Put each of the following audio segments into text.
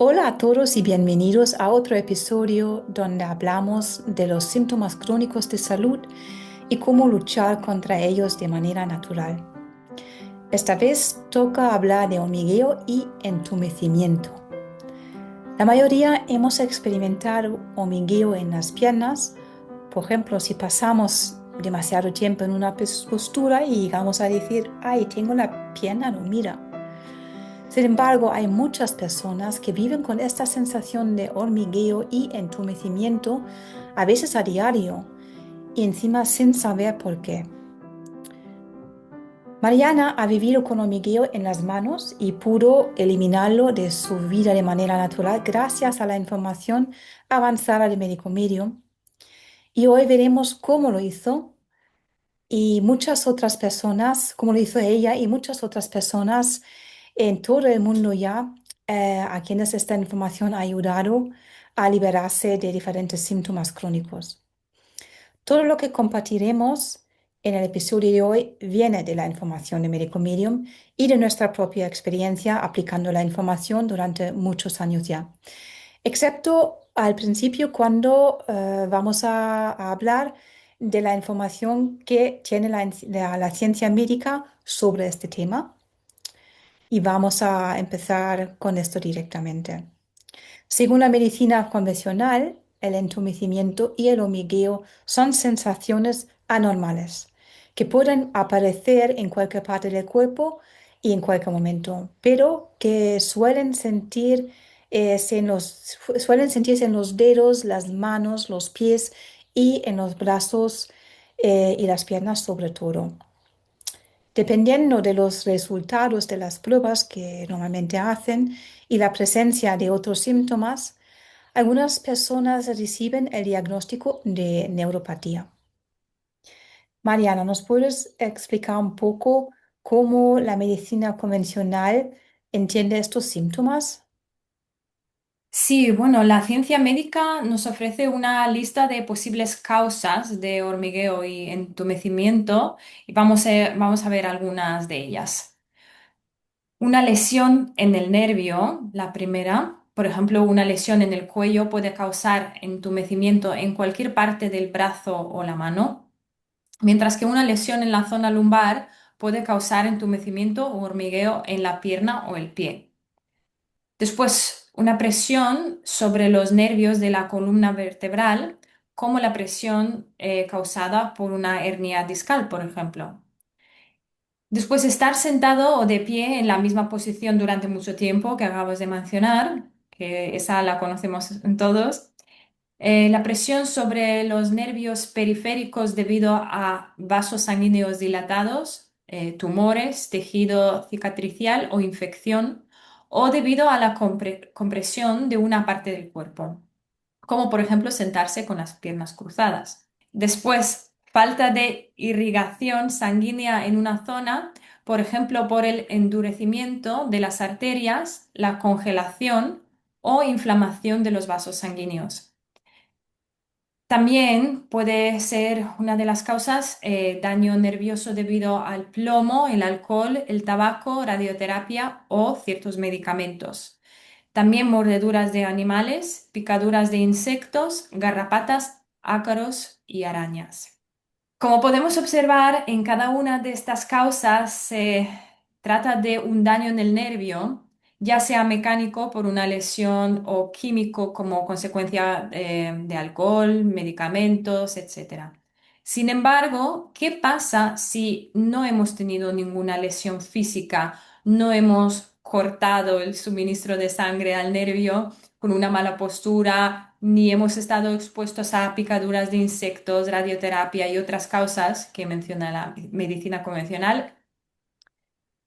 Hola a todos y bienvenidos a otro episodio donde hablamos de los síntomas crónicos de salud y cómo luchar contra ellos de manera natural. Esta vez toca hablar de hormigueo y entumecimiento. La mayoría hemos experimentado hormigueo en las piernas, por ejemplo, si pasamos demasiado tiempo en una postura y llegamos a decir, ay, tengo la pierna dormida. Sin embargo, hay muchas personas que viven con esta sensación de hormigueo y entumecimiento, a veces a diario, y encima sin saber por qué. Mariana ha vivido con hormigueo en las manos y pudo eliminarlo de su vida de manera natural gracias a la información avanzada de Médico Medium. Y hoy veremos cómo lo hizo y muchas otras personas, como lo hizo ella y muchas otras personas en todo el mundo ya, a quienes esta información ha ayudado a liberarse de diferentes síntomas crónicos. Todo lo que compartiremos en el episodio de hoy viene de la información de Medico Medium y de nuestra propia experiencia aplicando la información durante muchos años ya. Excepto al principio cuando vamos a hablar de la información que tiene la ciencia médica sobre este tema. Y vamos a empezar con esto directamente. Según la medicina convencional, el entumecimiento y el hormigueo son sensaciones anormales que pueden aparecer en cualquier parte del cuerpo y en cualquier momento, pero que suelen sentirse en los dedos, las manos, los pies y en los brazos y las piernas sobre todo. Dependiendo de los resultados de las pruebas que normalmente hacen y la presencia de otros síntomas, algunas personas reciben el diagnóstico de neuropatía. Mariana, ¿nos puedes explicar un poco cómo la medicina convencional entiende estos síntomas? Sí, bueno, la ciencia médica nos ofrece una lista de posibles causas de hormigueo y entumecimiento y vamos a ver algunas de ellas. Una lesión en el nervio, la primera, por ejemplo, una lesión en el cuello puede causar entumecimiento en cualquier parte del brazo o la mano, mientras que una lesión en la zona lumbar puede causar entumecimiento o hormigueo en la pierna o el pie. Después, una presión sobre los nervios de la columna vertebral, como la presión causada por una hernia discal, por ejemplo. Después, estar sentado o de pie en la misma posición durante mucho tiempo que acabas de mencionar, que esa la conocemos en todos. La presión sobre los nervios periféricos debido a vasos sanguíneos dilatados, tumores, tejido cicatricial o infección, o debido a la compresión de una parte del cuerpo, como por ejemplo sentarse con las piernas cruzadas. Después, falta de irrigación sanguínea en una zona, por ejemplo por el endurecimiento de las arterias, la congelación o inflamación de los vasos sanguíneos. También puede ser una de las causas daño nervioso debido al plomo, el alcohol, el tabaco, radioterapia o ciertos medicamentos. También mordeduras de animales, picaduras de insectos, garrapatas, ácaros y arañas. Como podemos observar, en cada una de estas causas se trata de un daño en el nervio, ya sea mecánico por una lesión o químico como consecuencia de alcohol, medicamentos, etc. Sin embargo, ¿qué pasa si no hemos tenido ninguna lesión física, no hemos cortado el suministro de sangre al nervio con una mala postura, ni hemos estado expuestos a picaduras de insectos, radioterapia y otras causas que menciona la medicina convencional?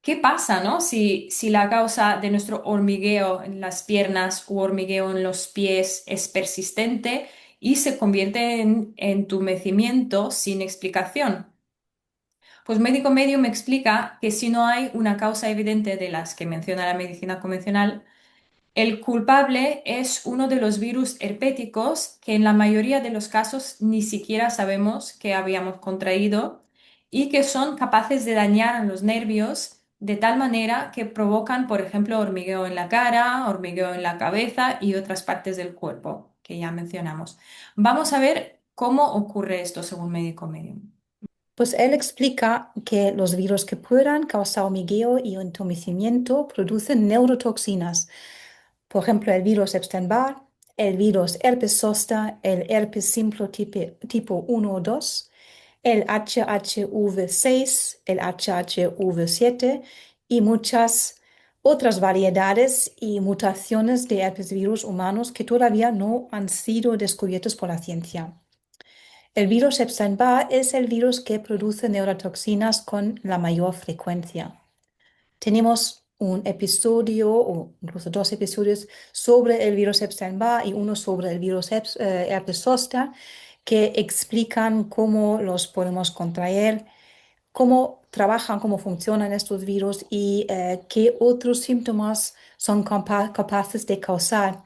¿Qué pasa, no? Si la causa de nuestro hormigueo en las piernas u hormigueo en los pies es persistente y se convierte en entumecimiento sin explicación. Pues médico medio me explica que si no hay una causa evidente de las que menciona la medicina convencional, el culpable es uno de los virus herpéticos que en la mayoría de los casos ni siquiera sabemos que habíamos contraído y que son capaces de dañar a los nervios de tal manera que provocan, por ejemplo, hormigueo en la cara, hormigueo en la cabeza y otras partes del cuerpo que ya mencionamos. Vamos a ver cómo ocurre esto según Médico Medium. Pues él explica que los virus que puedan causar hormigueo y entumecimiento producen neurotoxinas. Por ejemplo, el virus Epstein-Barr, el virus herpes zoster, el herpes tipo 1 o 2, el HHV6, el HHV7 y muchas otras variedades y mutaciones de herpes virus humanos que todavía no han sido descubiertos por la ciencia. El virus Epstein-Barr es el virus que produce neurotoxinas con la mayor frecuencia. Tenemos un episodio o incluso dos episodios sobre el virus Epstein-Barr y uno sobre el virus herpes zoster que explican cómo los podemos contraer, cómo trabajan, cómo funcionan estos virus y qué otros síntomas son capaces de causar.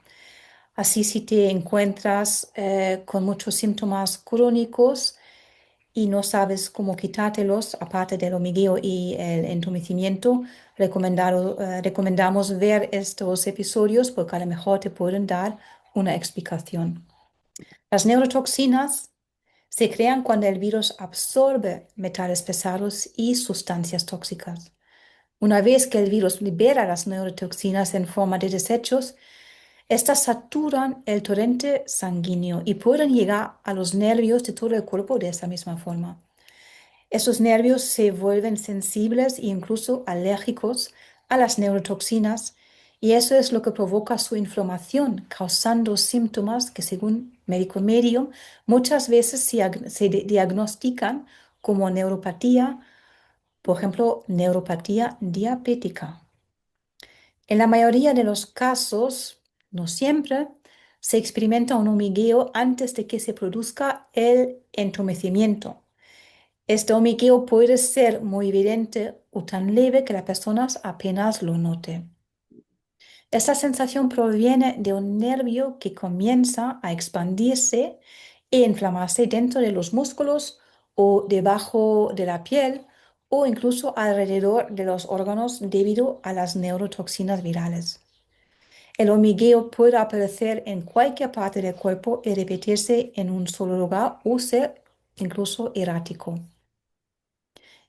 Así, si te encuentras con muchos síntomas crónicos y no sabes cómo quitártelos, aparte del hormigueo y el entumecimiento, recomendamos ver estos episodios porque a lo mejor te pueden dar una explicación. Las neurotoxinas se crean cuando el virus absorbe metales pesados y sustancias tóxicas. Una vez que el virus libera las neurotoxinas en forma de desechos, estas saturan el torrente sanguíneo y pueden llegar a los nervios de todo el cuerpo de esa misma forma. Esos nervios se vuelven sensibles e incluso alérgicos a las neurotoxinas y eso es lo que provoca su inflamación, causando síntomas que, según médico medio, muchas veces se diagnostican como neuropatía, por ejemplo, neuropatía diabética. En la mayoría de los casos, no siempre, se experimenta un hormigueo antes de que se produzca el entumecimiento. Este hormigueo puede ser muy evidente o tan leve que la persona apenas lo note. Esta sensación proviene de un nervio que comienza a expandirse e inflamarse dentro de los músculos o debajo de la piel o incluso alrededor de los órganos debido a las neurotoxinas virales. El hormigueo puede aparecer en cualquier parte del cuerpo y repetirse en un solo lugar o ser incluso errático.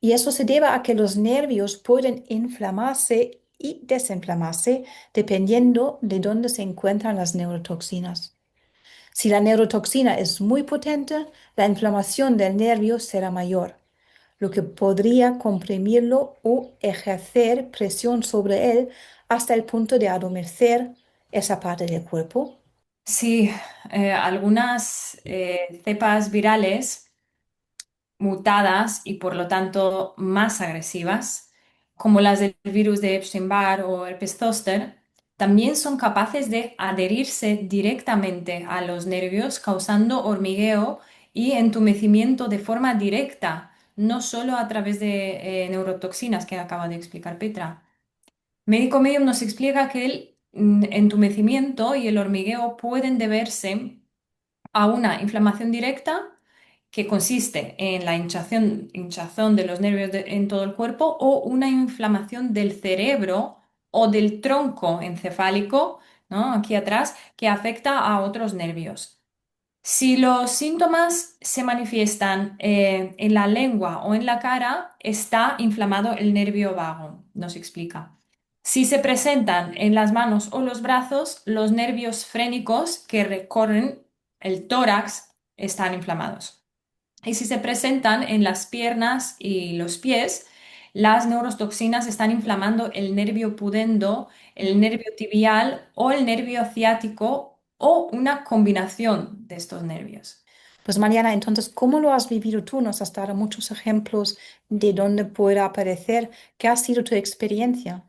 Y eso se debe a que los nervios pueden inflamarse y desinflamarse dependiendo de dónde se encuentran las neurotoxinas. Si la neurotoxina es muy potente, la inflamación del nervio será mayor, lo que podría comprimirlo o ejercer presión sobre él hasta el punto de adormecer esa parte del cuerpo. Sí, algunas cepas virales mutadas y por lo tanto más agresivas, como las del virus de Epstein-Barr o herpes zóster, también son capaces de adherirse directamente a los nervios, causando hormigueo y entumecimiento de forma directa, no solo a través de neurotoxinas que acaba de explicar Petra. Médico Medium nos explica que el entumecimiento y el hormigueo pueden deberse a una inflamación directa que consiste en la hinchazón de los nervios en todo el cuerpo o una inflamación del cerebro o del tronco encefálico, ¿no? Aquí atrás, que afecta a otros nervios. Si los síntomas se manifiestan en la lengua o en la cara, está inflamado el nervio vago, nos explica. Si se presentan en las manos o los brazos, los nervios frénicos que recorren el tórax están inflamados. Y si se presentan en las piernas y los pies, las neurotoxinas están inflamando el nervio pudendo, el nervio tibial o el nervio ciático o una combinación de estos nervios. Pues Mariana, entonces, ¿cómo lo has vivido tú? Nos has dado muchos ejemplos de dónde puede aparecer. ¿Qué ha sido tu experiencia?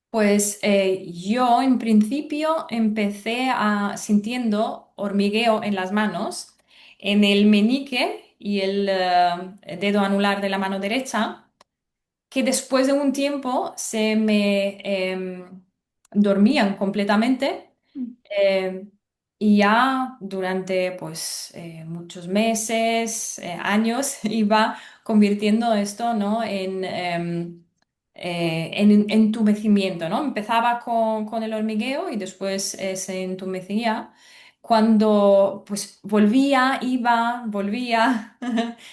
Pues yo en principio empecé sintiendo hormigueo en las manos, en el meñique y el dedo anular de la mano derecha, que después de un tiempo se me dormían completamente eh, y ya durante pues muchos meses, años, iba convirtiendo esto, ¿no? en entumecimiento, ¿no? Empezaba con el hormigueo y después se entumecía. Cuando pues volvía, iba, volvía,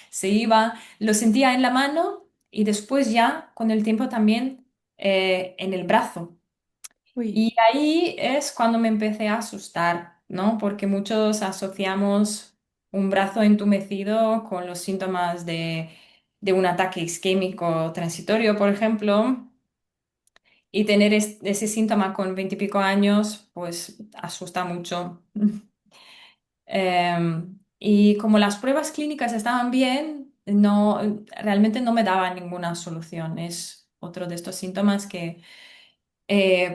se iba, lo sentía en la mano y después ya con el tiempo también en el brazo. Uy. Y ahí es cuando me empecé a asustar, ¿no? Porque muchos asociamos un brazo entumecido con los síntomas de un ataque isquémico transitorio, por ejemplo, y tener ese síntoma con 20 y pico años, pues asusta mucho. Y como las pruebas clínicas estaban bien, no, realmente no me daban ninguna solución. Es otro de estos síntomas que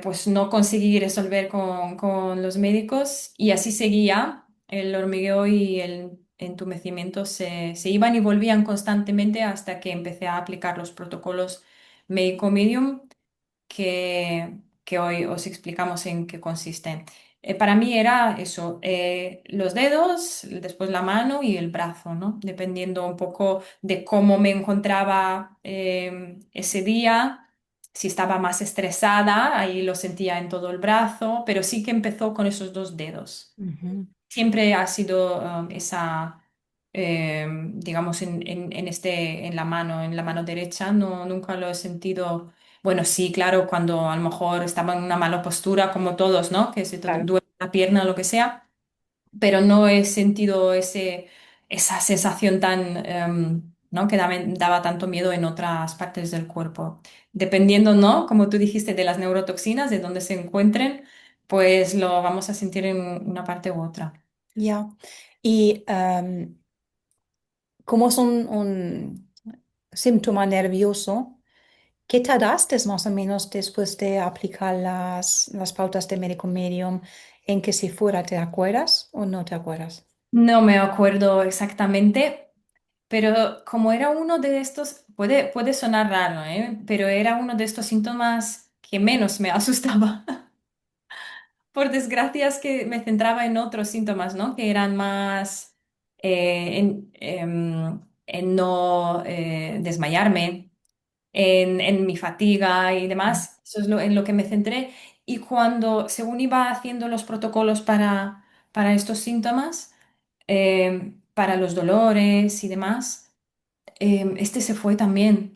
pues no conseguí resolver con los médicos y así seguía. El hormigueo y el entumecimiento se iban y volvían constantemente hasta que empecé a aplicar los protocolos médico-medium que hoy os explicamos en qué consisten. Para mí era eso, los dedos, después la mano y el brazo, ¿no? Dependiendo un poco de cómo me encontraba ese día, si estaba más estresada, ahí lo sentía en todo el brazo, pero sí que empezó con esos dos dedos. Ujú. Siempre ha sido esa, digamos, en la mano derecha, no, nunca lo he sentido. Bueno, sí, claro, cuando a lo mejor estaba en una mala postura, como todos, ¿no? Que se te Claro. duele la pierna o lo que sea, pero no he sentido esa sensación tan, ¿no? Que daba tanto miedo en otras partes del cuerpo. Dependiendo, ¿no? Como tú dijiste, de las neurotoxinas, de dónde se encuentren, pues lo vamos a sentir en una parte u otra. Ya. Y como es un síntoma nervioso, ¿qué tardaste más o menos después de aplicar las pautas de médico medium en que si fuera, te acuerdas o no te acuerdas? No me acuerdo exactamente, pero como era uno de estos, puede sonar raro, ¿eh? Pero era uno de estos síntomas que menos me asustaba. Por desgracia es que me centraba en otros síntomas, ¿no? Que eran más en no desmayarme, en mi fatiga y demás. Eso es en lo que me centré. Y cuando, según iba haciendo los protocolos para estos síntomas, para los dolores y demás, este se fue también.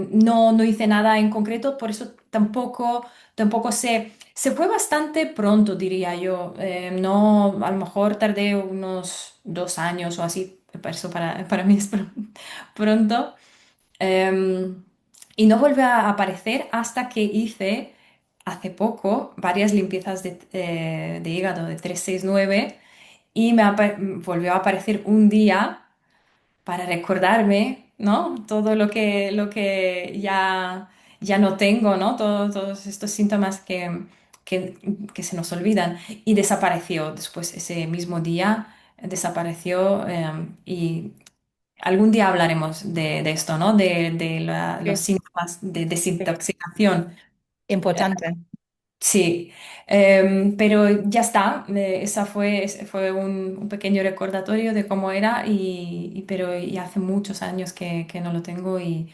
No hice nada en concreto, por eso tampoco sé. Se fue bastante pronto, diría yo. No, a lo mejor tardé unos 2 años o así. Eso para mí es pronto. Em, y no volvió a aparecer hasta que hice hace poco varias limpiezas de hígado de 369 y volvió a aparecer un día para recordarme, ¿no? Todo lo que ya no tengo, ¿no? Todos estos síntomas que, que se nos olvidan. Y desapareció después, ese mismo día, desapareció y algún día hablaremos de esto, ¿no? De los Sí. síntomas de Sí. desintoxicación. Importante. Sí, pero ya está. Ese fue un pequeño recordatorio de cómo era, pero y hace muchos años que no lo tengo y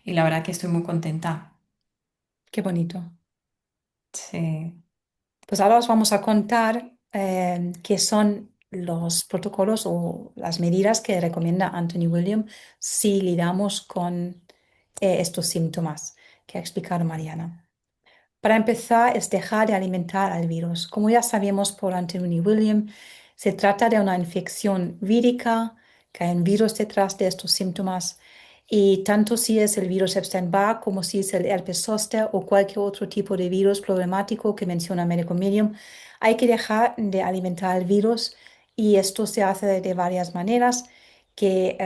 la verdad que estoy muy contenta. Qué bonito. Sí. Pues ahora os vamos a contar qué son los protocolos o las medidas que recomienda Anthony William si lidamos con estos síntomas que ha explicado Mariana. Para empezar, es dejar de alimentar al virus. Como ya sabemos por Anthony William, se trata de una infección vírica, que hay un virus detrás de estos síntomas. Y tanto si es el virus Epstein-Barr como si es el herpes zóster o cualquier otro tipo de virus problemático que menciona Medical Medium, hay que dejar de alimentar al virus y esto se hace de varias maneras que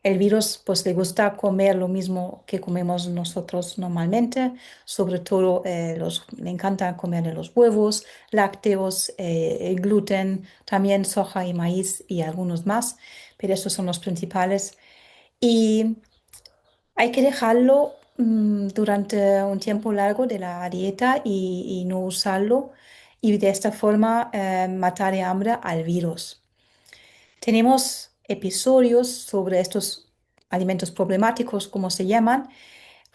el virus pues le gusta comer lo mismo que comemos nosotros normalmente, sobre todo le encanta comer los huevos, lácteos, el gluten, también soja y maíz y algunos más, pero estos son los principales. Y hay que dejarlo durante un tiempo largo de la dieta y no usarlo y de esta forma matar de hambre al virus. Tenemos episodios sobre estos alimentos problemáticos, como se llaman.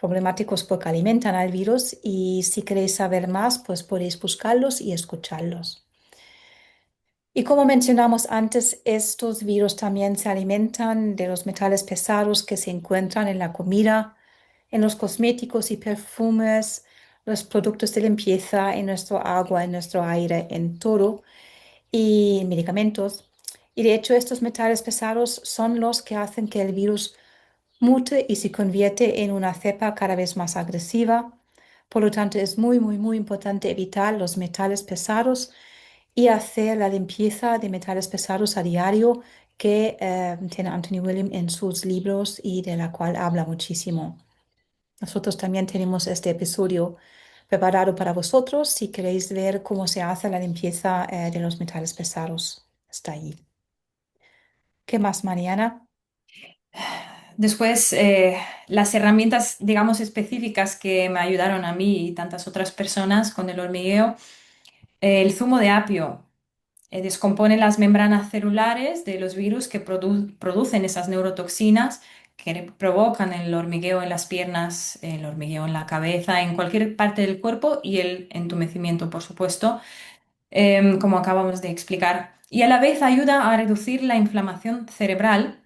problemáticos porque alimentan al virus y si queréis saber más, pues podéis buscarlos y escucharlos. Y como mencionamos antes, estos virus también se alimentan de los metales pesados que se encuentran en la comida, en los cosméticos y perfumes, los productos de limpieza, en nuestro agua, en nuestro aire, en todo, y medicamentos. Y de hecho, estos metales pesados son los que hacen que el virus mute y se convierte en una cepa cada vez más agresiva. Por lo tanto, es muy, muy, muy importante evitar los metales pesados y hacer la limpieza de metales pesados a diario que tiene Anthony William en sus libros y de la cual habla muchísimo. Nosotros también tenemos este episodio preparado para vosotros si queréis ver cómo se hace la limpieza de los metales pesados. Está ahí. ¿Qué más, Mariana? Después, las herramientas, digamos, específicas que me ayudaron a mí y tantas otras personas con el hormigueo, el zumo de apio. Descompone las membranas celulares de los virus que producen esas neurotoxinas que provocan el hormigueo en las piernas, el hormigueo en la cabeza, en cualquier parte del cuerpo y el entumecimiento, por supuesto, como acabamos de explicar. Y a la vez ayuda a reducir la inflamación cerebral,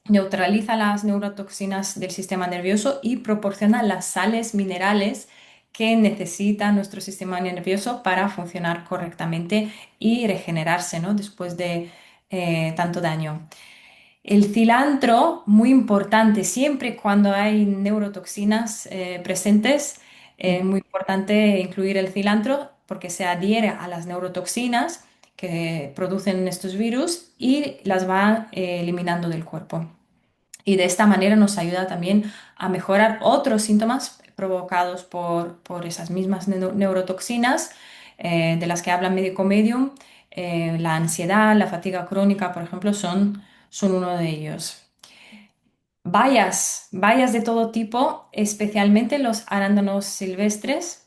neutraliza las neurotoxinas del sistema nervioso y proporciona las sales minerales que necesita nuestro sistema nervioso para funcionar correctamente y regenerarse, ¿no? Después de tanto daño. El cilantro, muy importante, siempre cuando hay neurotoxinas presentes, Mm. muy importante incluir el cilantro porque se adhiere a las neurotoxinas que producen estos virus y las va eliminando del cuerpo. Y de esta manera nos ayuda también a mejorar otros síntomas provocados por esas mismas neurotoxinas de las que habla Médico Medium. La ansiedad, la fatiga crónica, por ejemplo, son uno de ellos. Bayas de todo tipo, especialmente los arándanos silvestres,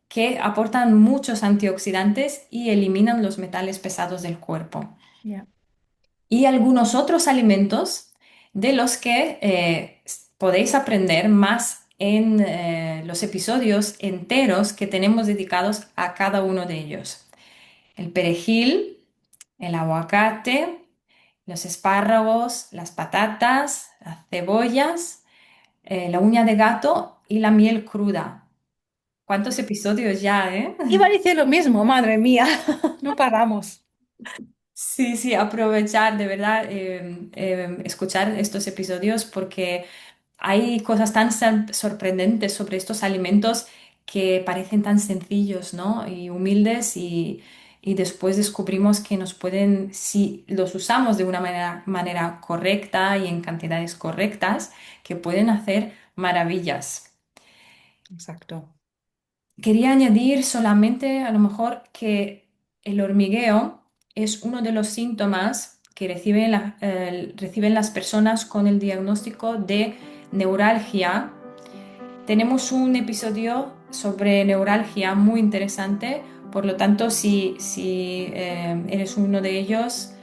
que aportan muchos antioxidantes y eliminan los metales pesados del cuerpo. Ya. Y algunos otros alimentos de los que podéis aprender más en los episodios enteros que tenemos dedicados a cada uno de ellos. El perejil, el aguacate, los espárragos, las patatas, las cebollas, la uña de gato y la miel cruda. ¿Cuántos episodios ya, eh? Iba a decir lo mismo, madre mía, no paramos. Sí, sí, aprovechar de verdad, escuchar estos episodios porque hay cosas tan sorprendentes sobre estos alimentos que parecen tan sencillos, ¿no? Y humildes y después descubrimos que nos pueden, si los usamos de una manera correcta y en cantidades correctas, que pueden hacer maravillas. Exacto. Quería añadir solamente a lo mejor que el hormigueo es uno de los síntomas que reciben las personas con el diagnóstico de neuralgia. Tenemos un episodio sobre neuralgia muy interesante, por lo tanto, si eres uno de ellos,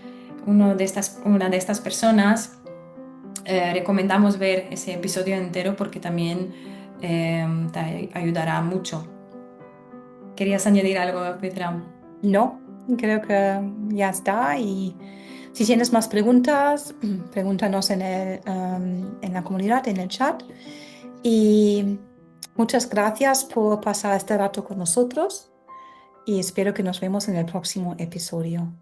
una de estas personas, recomendamos ver ese episodio entero porque también te ayudará mucho. ¿Querías añadir algo, Petra? No, creo que ya está. Y si tienes más preguntas, pregúntanos en la comunidad, en el chat. Y muchas gracias por pasar este rato con nosotros y espero que nos vemos en el próximo episodio.